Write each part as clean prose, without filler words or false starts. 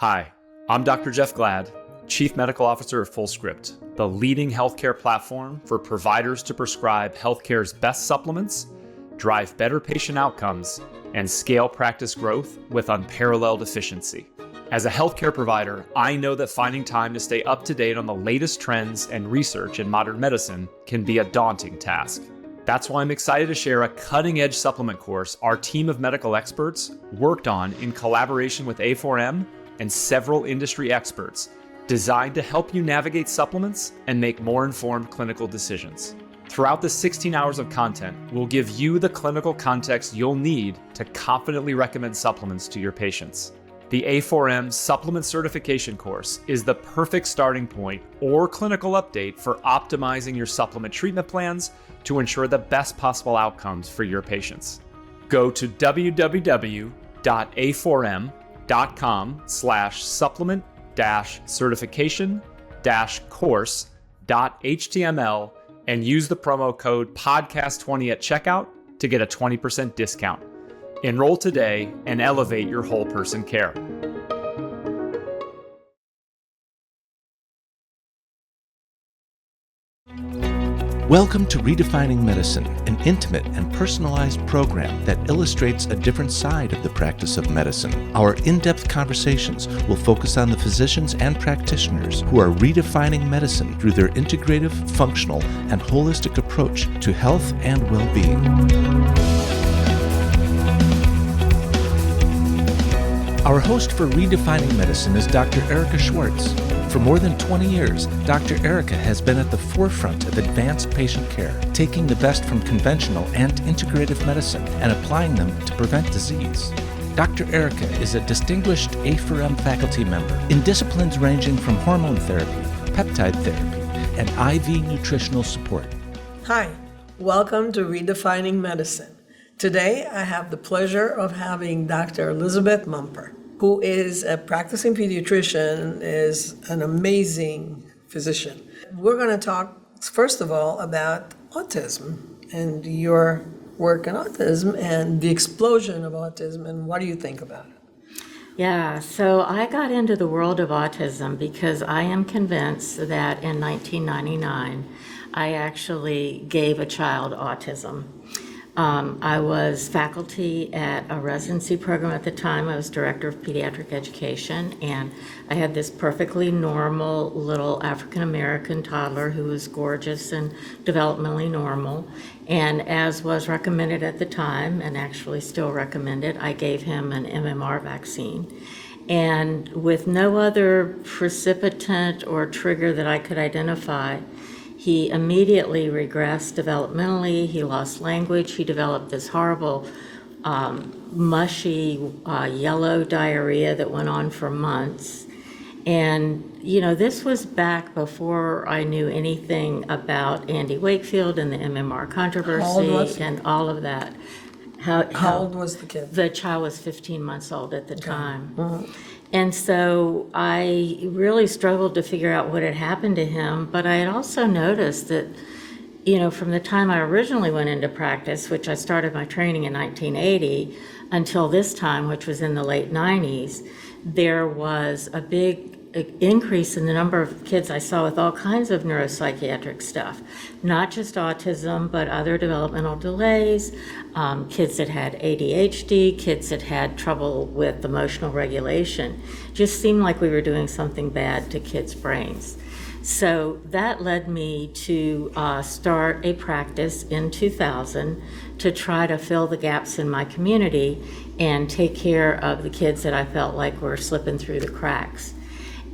Hi, I'm Dr. Jeff Glad, Chief Medical Officer of FullScript, the leading healthcare platform for providers to prescribe healthcare's best supplements, drive better patient outcomes, and scale practice growth with unparalleled efficiency. As a healthcare provider, I know that finding time to stay up to date on the latest trends and research in modern medicine can be a daunting task. That's why I'm excited to share a cutting-edge supplement course our team of medical experts worked on in collaboration with A4M and several industry experts, designed to help you navigate supplements and make more informed clinical decisions. Throughout the 16 hours of content, we'll give you the clinical context you'll need to confidently recommend supplements to your patients. The A4M Supplement Certification course is the perfect starting point or clinical update for optimizing your supplement treatment plans to ensure the best possible outcomes for your patients. Go to www.a4m.com/supplement-certification-course.html and use the promo code podcast20 at checkout to get a 20% discount. Enroll today and elevate your whole person care. Welcome to Redefining Medicine, an intimate and personalized program that illustrates a different side of the practice of medicine. Our in-depth conversations will focus on the physicians and practitioners who are redefining medicine through their integrative, functional, and holistic approach to health and well-being. Our host for Redefining Medicine is Dr. Erica Schwartz. For more than 20 years, Dr. Erica has been at the forefront of advanced patient care, taking the best from conventional and integrative medicine and applying them to prevent disease. Dr. Erica is a distinguished A4M faculty member in disciplines ranging from hormone therapy, peptide therapy, and IV nutritional support. Hi, welcome to Redefining Medicine. Today, I have the pleasure of having Dr. Elizabeth Mumper, who is a practicing pediatrician, is an amazing physician. We're going to talk, first of all, about autism and your work in autism and the explosion of autism, and what do you think about it? Yeah, so I got into the world of autism because I am convinced that in 1999, I actually gave a child autism. I was faculty at a residency program at the time. I was director of pediatric education, and I had this perfectly normal little African-American toddler who was gorgeous and developmentally normal. And as was recommended at the time, and actually still recommended, I gave him an MMR vaccine. And with no other precipitant or trigger that I could identify, he immediately regressed developmentally. He lost language. He developed this horrible, mushy, yellow diarrhea that went on for months. And, this was back before I knew anything about Andy Wakefield and the MMR controversy and all of that. How old was the kid? The child was 15 months old at the time. Mm-hmm. And so I really struggled to figure out what had happened to him, but I had also noticed that, from the time I originally went into practice, which I started my training in 1980, until this time, which was in the late 90s, there was a big increase in the number of kids I saw with all kinds of neuropsychiatric stuff, not just autism, but other developmental delays, kids that had ADHD, kids that had trouble with emotional regulation. Just seemed like we were doing something bad to kids' brains. So that led me to start a practice in 2000 to try to fill the gaps in my community and take care of the kids that I felt like were slipping through the cracks.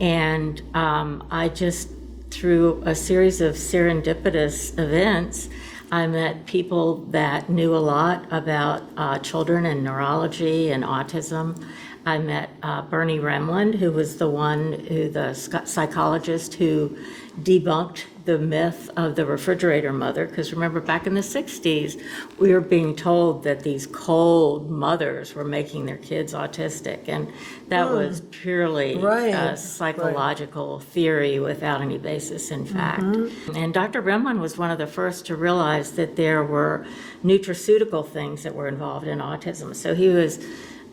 And I just, through a series of serendipitous events, I met people that knew a lot about children and neurology and autism. I met Bernard Rimland, who was the psychologist who debunked the myth of the refrigerator mother, because remember back in the 60s, we were being told that these cold mothers were making their kids autistic, and that was purely a psychological theory without any basis in fact. And Dr. Rimland was one of the first to realize that there were nutraceutical things that were involved in autism. So he was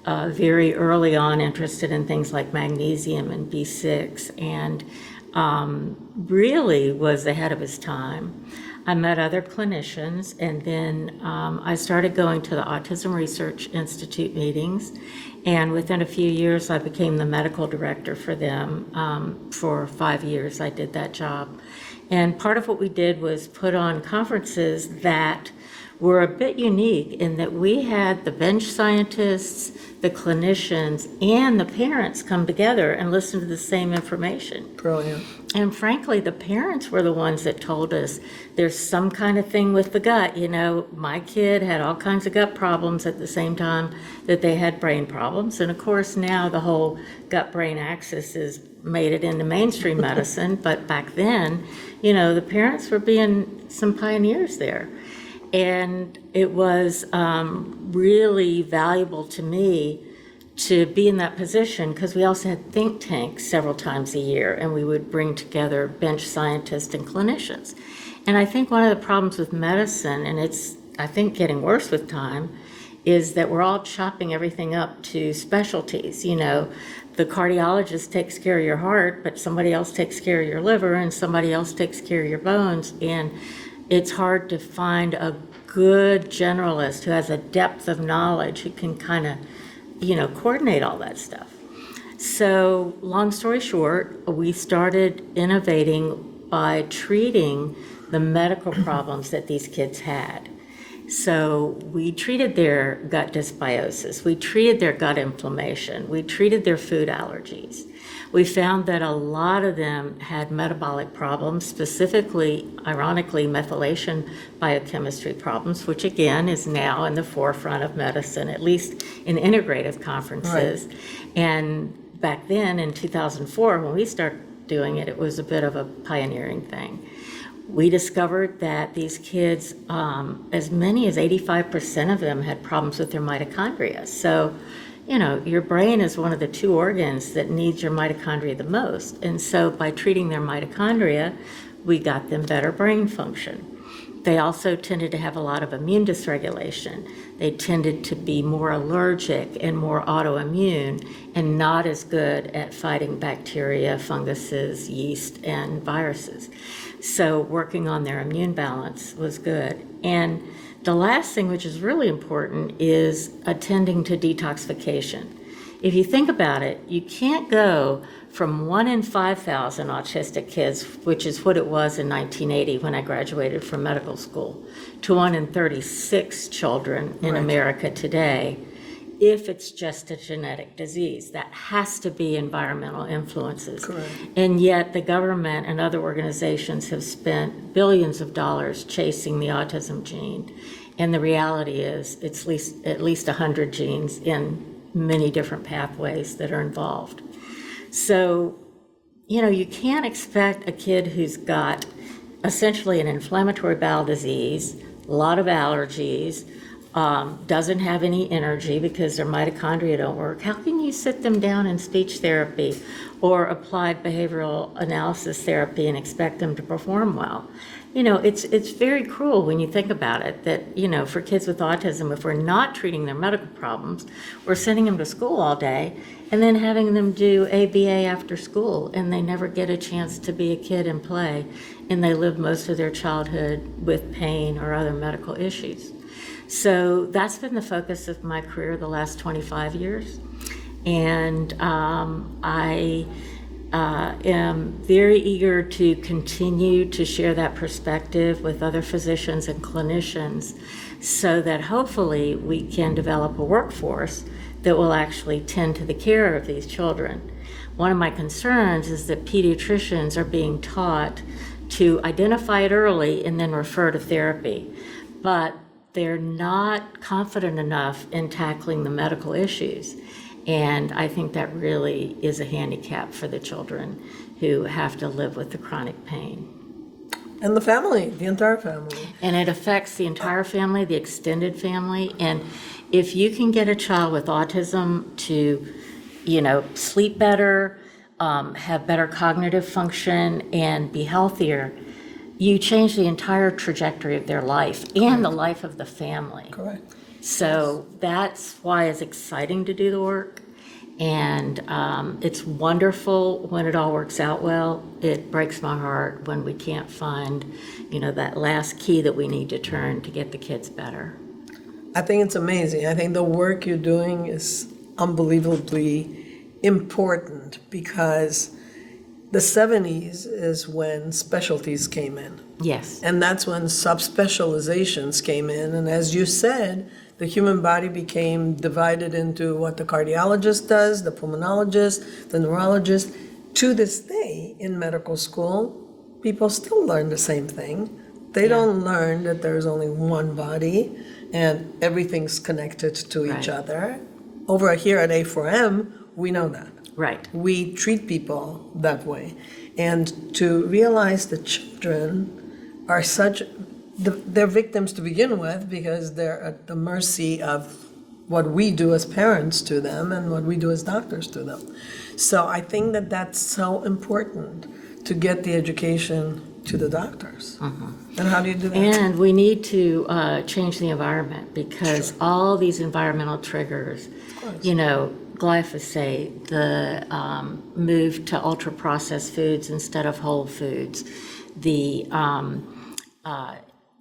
very early on interested in things like magnesium and B6, and really was ahead of his time. I met other clinicians, and then I started going to the Autism Research Institute meetings, and within a few years I became the medical director for them. For 5 years I did that job. And part of what we did was put on conferences that were a bit unique in that we had the bench scientists, the clinicians, and the parents come together and listen to the same information. Brilliant. And frankly, the parents were the ones that told us there's some kind of thing with the gut. You know, my kid had all kinds of gut problems at the same time that they had brain problems. And of course, now the whole gut-brain axis has made it into mainstream medicine. But back then, you know, the parents were being some pioneers there. And it was really valuable to me to be in that position because we also had think tanks several times a year, and we would bring together bench scientists and clinicians. And I think one of the problems with medicine, and it's, I think, getting worse with time, is that we're all chopping everything up to specialties. You know, the cardiologist takes care of your heart, but somebody else takes care of your liver, and somebody else takes care of your bones. And it's hard to find a good generalist who has a depth of knowledge who can kind of, you know, coordinate all that stuff. So long story short, we started innovating by treating the medical problems that these kids had. So we treated their gut dysbiosis, we treated their gut inflammation, we treated their food allergies. We found that a lot of them had metabolic problems, specifically, ironically, methylation biochemistry problems, which again is now in the forefront of medicine, at least in integrative conferences. Right. And back then in 2004, when we started doing it, it was a bit of a pioneering thing. We discovered that these kids, as many as 85% of them had problems with their mitochondria. So, you know, your brain is one of the two organs that needs your mitochondria the most. And so by treating their mitochondria, we got them better brain function. They also tended to have a lot of immune dysregulation. They tended to be more allergic and more autoimmune and not as good at fighting bacteria, funguses, yeast, and viruses. So working on their immune balance was good. And the last thing, which is really important, is attending to detoxification. If you think about it, you can't go from 1 in 5,000 autistic kids, which is what it was in 1980 when I graduated from medical school, to 1 in 36 children in America today, if it's just a genetic disease. That has to be environmental influences. Correct. And yet the government and other organizations have spent billions of dollars chasing the autism gene. And the reality is it's at least 100 genes in many different pathways that are involved. So, you know, you can't expect a kid who's got essentially an inflammatory bowel disease, a lot of allergies, doesn't have any energy because their mitochondria don't work. How can you sit them down in speech therapy or applied behavioral analysis therapy and expect them to perform well? You know, it's very cruel when you think about it that, you know, for kids with autism, if we're not treating their medical problems, we're sending them to school all day and then having them do ABA after school, and they never get a chance to be a kid and play, and they live most of their childhood with pain or other medical issues. So that's been the focus of my career the last 25 years. And I am very eager to continue to share that perspective with other physicians and clinicians so that hopefully we can develop a workforce that will actually tend to the care of these children. One of my concerns is that pediatricians are being taught to identify it early and then refer to therapy. But they're not confident enough in tackling the medical issues. And I think that really is a handicap for the children who have to live with the chronic pain. And the family, the entire family. And it affects the entire family, the extended family. And if you can get a child with autism to, you know, sleep better, have better cognitive function, and be healthier, you change the entire trajectory of their life and the life of the family. Correct. So that's why it's exciting to do the work. And it's wonderful when it all works out well. It breaks my heart when we can't find, that last key that we need to turn to get the kids better. I think it's amazing. I think the work you're doing is unbelievably important because the 70s is when specialties came in. Yes. And that's when subspecializations came in. And as you said, the human body became divided into what the cardiologist does, the pulmonologist, the neurologist. To this day in medical school, people still learn the same thing. They don't learn that there's only one body and everything's connected to each other. Over here at A4M, we know that. Right. We treat people that way. And to realize that children are they're victims to begin with because they're at the mercy of what we do as parents to them and what we do as doctors to them. So I think that that's so important to get the education to the doctors. And how do you do that? And we need to change the environment because all these environmental triggers, glyphosate, the move to ultra-processed foods instead of whole foods, the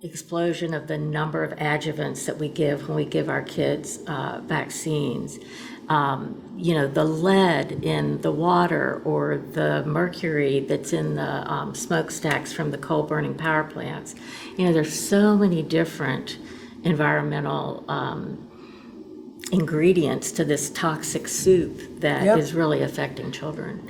explosion of the number of adjuvants that we give when we give our kids vaccines, the lead in the water or the mercury that's in the smokestacks from the coal-burning power plants. There's so many different environmental ingredients to this toxic soup that is really affecting children.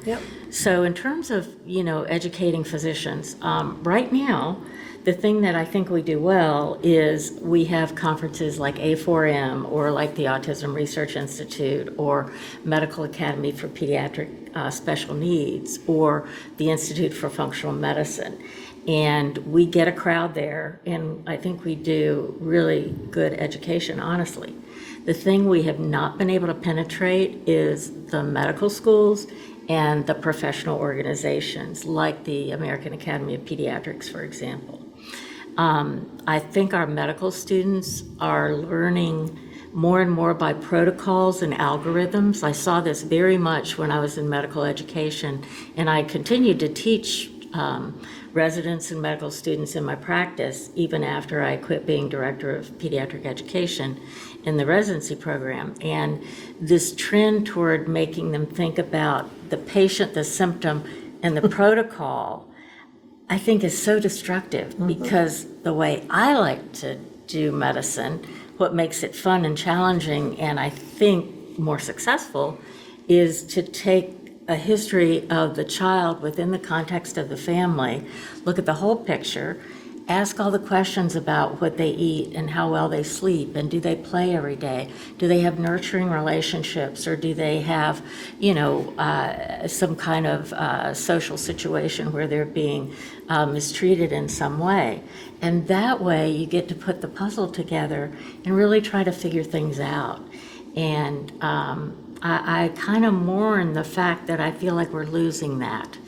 So in terms of, educating physicians, right now, the thing that I think we do well is we have conferences like A4M or like the Autism Research Institute or Medical Academy for Pediatric Special Needs or the Institute for Functional Medicine. And we get a crowd there, and I think we do really good education, honestly. The thing we have not been able to penetrate is the medical schools and the professional organizations, like the American Academy of Pediatrics, for example. I think our medical students are learning more and more by protocols and algorithms. I saw this very much when I was in medical education, and I continued to teach residents and medical students in my practice, even after I quit being director of pediatric education in the residency program. And this trend toward making them think about the patient, the symptom, and the protocol, I think is so destructive because the way I like to do medicine, what makes it fun and challenging and I think more successful is to take a history of the child within the context of the family, look at the whole picture, ask all the questions about what they eat and how well they sleep and do they play every day? Do they have nurturing relationships or do they have, some kind of social situation where they're being mistreated in some way? And that way you get to put the puzzle together and really try to figure things out. And I kind of mourn the fact that I feel like we're losing that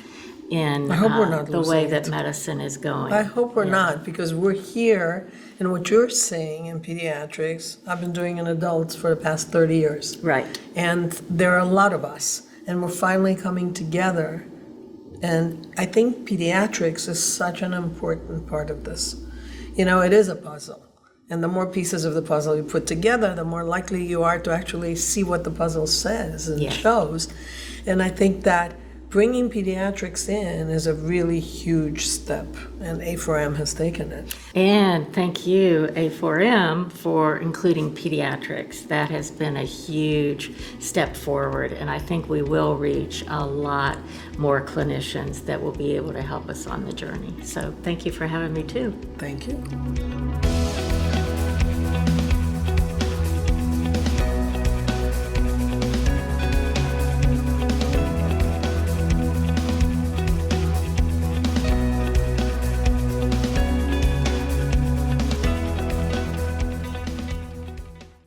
in I hope we're not the losing way it. that medicine is going. I hope we're not, because we're here, and what you're saying in pediatrics, I've been doing in adults for the past 30 years. Right. And there are a lot of us, and we're finally coming together. And I think pediatrics is such an important part of this. It is a puzzle. And the more pieces of the puzzle you put together, the more likely you are to actually see what the puzzle says and shows. And I think that bringing pediatrics in is a really huge step, and A4M has taken it. And thank you, A4M, for including pediatrics. That has been a huge step forward, and I think we will reach a lot more clinicians that will be able to help us on the journey. So thank you for having me too. Thank you.